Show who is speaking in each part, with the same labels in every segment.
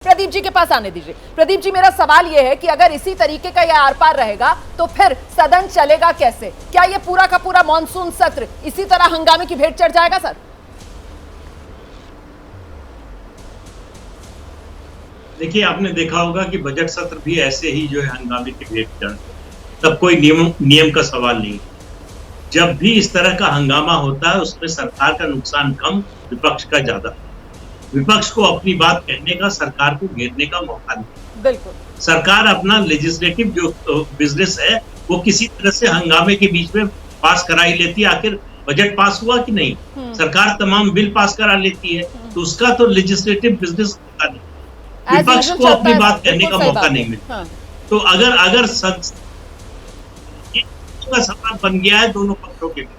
Speaker 1: प्रदीप जी के पास आने दीजिए। प्रदीप जी, मेरा सवाल यह है कि अगर इसी तरीके का यह आर पार रहेगा तो फिर सदन चलेगा कैसे? क्या यह पूरा का पूरा मॉनसून सत्र इसी तरह हंगामे की भेंट चढ़ जाएगा सर?
Speaker 2: देखिए, आपने देखा होगा कि बजट सत्र भी ऐसे ही जो है हंगामे की भेंट चढ़, तब कोई नियम का सवाल नहीं। जब भी इस तरह का हंगामा होता है उसमें सरकार का नुकसान कम, विपक्ष का ज्यादा। विपक्ष को अपनी बात कहने का, सरकार को घेरने का मौका नहीं।
Speaker 1: बिल्कुल।
Speaker 2: सरकार अपना लेजिस्लेटिव जो बिजनेस है वो किसी तरह से हंगामे के बीच में पास करा ही लेती है। आखिर बजट पास हुआ कि नहीं, सरकार तमाम बिल पास करा लेती है, तो उसका तो लेजिस्लेटिव बिजनेस होता नहीं। विपक्ष को अपनी बात कहने का मौका नहीं मिलता। तो अगर का सवाल बन गया है दोनों पक्षों के बीच,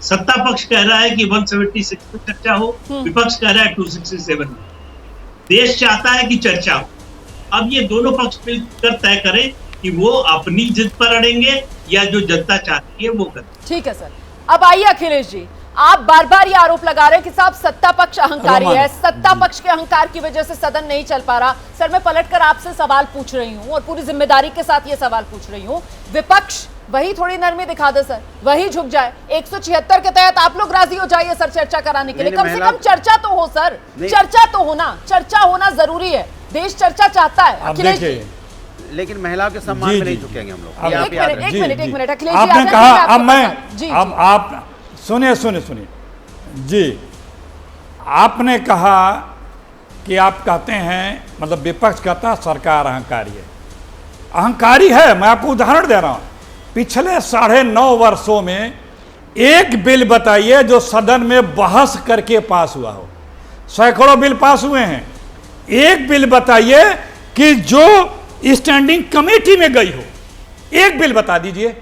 Speaker 2: सत्ता पक्ष कह रहा है कि 176 पे चर्चा हो, विपक्ष कह रहा है 267 में। देश चाहता है कि चर्चा हो। अब ये दोनों पक्ष मिलकर तय करें कि वो अपनी जिद पर अड़ेंगे या जो जनता चाहती है वो करें।
Speaker 1: ठीक है सर। अब आइए अखिलेश जी, आप बार बार ये आरोप लगा रहे हैं कि साहब सत्ता पक्ष अहंकारी है, सत्ता पक्ष के अहंकार की वजह से सदन नहीं चल पा रहा। सर, मैं पलटकर आपसे सवाल पूछ रही हूं और पूरी जिम्मेदारी के साथ ये सवाल पूछ रही हूं। विपक्ष वही थोड़ी नरमी दिखा दे सर, वही झुक जाए। 176 के तहत आप लोग राजी हो जाइए सर चर्चा कराने के लिए। कम से कम चर्चा तो हो सर, चर्चा तो होना, चर्चा होना जरूरी है। देश चर्चा चाहता है। अखिलेश जी,
Speaker 3: लेकिन महिलाओं के सम्मान में नहीं झुकेंगे हम लोग।
Speaker 1: एक मिनट अखिलेश जी,
Speaker 4: आपने कहा, अब आप सुनिए जी, आपने कहा कि आप कहते हैं, मतलब विपक्ष कहता है सरकार अहंकारी है। अहंकारी है। मैं आपको उदाहरण दे रहा हूं। पिछले 9.5 वर्षों में एक बिल बताइए जो सदन में बहस करके पास हुआ हो। सैकड़ों बिल पास हुए हैं। एक बिल बताइए कि जो स्टैंडिंग कमेटी में गई हो। एक बिल बता दीजिए,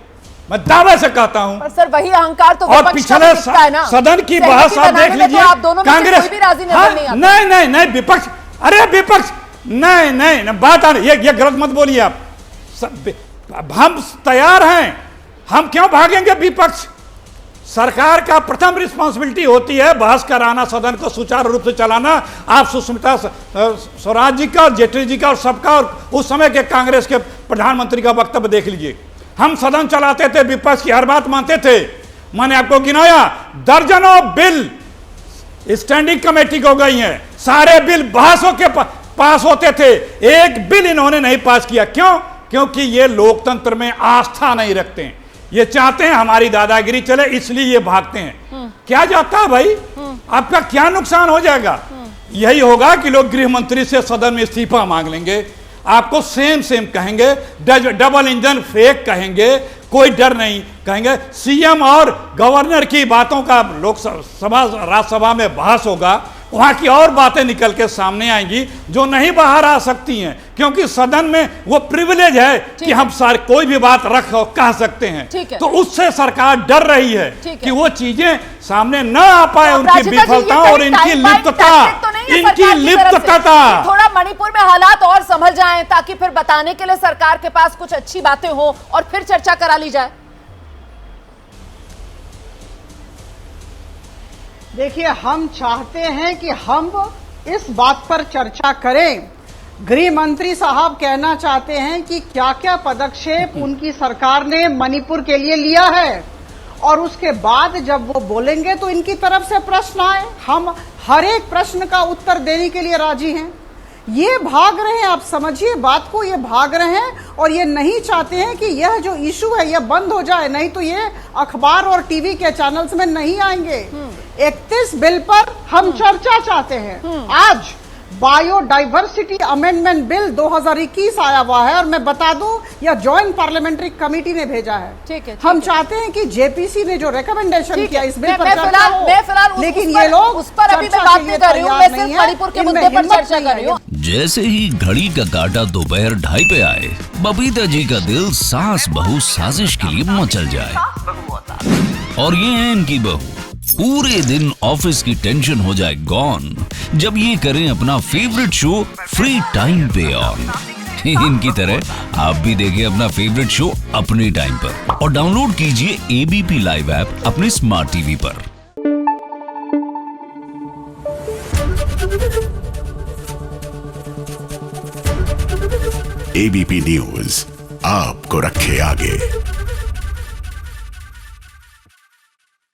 Speaker 4: मैं दावे से कहता हूं।
Speaker 1: पर सर, वही अहंकार तो
Speaker 4: और पिछले सदन की बहस आप देख लीजिए।
Speaker 1: आप दोनों में
Speaker 4: कांग्रेस
Speaker 1: कोई भी राजी नजर नहीं आता।
Speaker 4: नहीं विपक्ष, अरे विपक्ष नहीं बात आ रही, ये गलत मत बोलिए आप। हम तैयार हैं, हम क्यों भागेंगे विपक्ष? सरकार का प्रथम रिस्पांसिबिलिटी होती है बहस कराना, सदन को सुचारू रूप से चलाना। आप सुष्मिता स्वराज जी का, जेटली जी का और सबका, और उस समय के कांग्रेस के प्रधानमंत्री का वक्तव्य देख लीजिए। हम सदन चलाते थे, विपक्ष की हर बात मानते थे। मैंने आपको गिनाया, दर्जनों बिल स्टैंडिंग कमेटी को गई हैं। सारे बिल बहसों के पास होते थे। एक बिल इन्होंने नहीं पास किया। क्यों? क्योंकि ये लोकतंत्र में आस्था नहीं रखते हैं। ये चाहते हैं हमारी दादागिरी चले, इसलिए ये भागते हैं। क्या जाता है भाई, आपका क्या नुकसान हो जाएगा? यही होगा कि लोग गृह मंत्री से सदन में इस्तीफा मांग लेंगे, आपको सेम कहेंगे, डबल इंजन फेक कहेंगे, कोई डर नहीं कहेंगे। सीएम और गवर्नर की बातों का लोकसभा राज्यसभा में बहस होगा, वहां की और बातें निकल के सामने आएंगी जो नहीं बाहर आ सकती हैं, क्योंकि सदन में वो प्रिविलेज है कि हम सारे कोई भी बात रख और कह सकते हैं। तो उससे सरकार डर रही है कि वो चीजें सामने न आ पाए, उनकी विफलता और इनकी लिप्तता।
Speaker 1: थोड़ा मणिपुर में हालात और संभल जाएं ताकि फिर बताने के लिए सरकार के पास कुछ अच्छी बातें हो और फिर चर्चा करा ली जाए।
Speaker 5: देखिए, हम चाहते हैं कि हम इस बात पर चर्चा करें। गृह मंत्री साहब कहना चाहते हैं कि क्या क्या पदक्षेप उनकी सरकार ने मणिपुर के लिए लिया है, और उसके बाद जब वो बोलेंगे तो इनकी तरफ से प्रश्न आए, हम हर एक प्रश्न का उत्तर देने के लिए राजी हैं। ये भाग रहे हैं, आप समझिए बात को, ये भाग रहे हैं और ये नहीं चाहते हैं कि यह जो इशू है यह बंद हो जाए, नहीं तो ये अखबार और टीवी के चैनल्स में नहीं आएंगे। 31 बिल पर हम चर्चा चाहते हैं। आज बायोडाइवर्सिटी अमेंडमेंट बिल 2021 आया हुआ है, और मैं बता दूं यह जॉइंट पार्लियामेंट्री कमेटी ने भेजा है।
Speaker 1: ठीक है,
Speaker 5: हम चाहते हैं कि जेपीसी ने जो रिकमेंडेशन किया इस बिल पर
Speaker 1: मैं फिलहाल
Speaker 5: लेकिन ये लोग
Speaker 1: उस पर अभी मैं बात नहीं कर रही हूं, मैं सिर्फ मणिपुर के मुद्दे पर चर्चा कर रही हूं।
Speaker 6: जैसे ही घड़ी का काटा दोपहर 2:30 पे आए, बबीता जी का दिल सास बहू साजिश के लिए मचल जाए। और ये है इनकी बहू, पूरे दिन ऑफिस की टेंशन हो जाए गॉन जब ये करें अपना फेवरेट शो फ्री टाइम पे ऑन। इनकी तरह आप भी देखिए अपना फेवरेट शो अपने टाइम पर और डाउनलोड कीजिए एबीपी लाइव ऐप अपने स्मार्ट टीवी पर।
Speaker 7: एबीपी न्यूज आपको रखे आगे।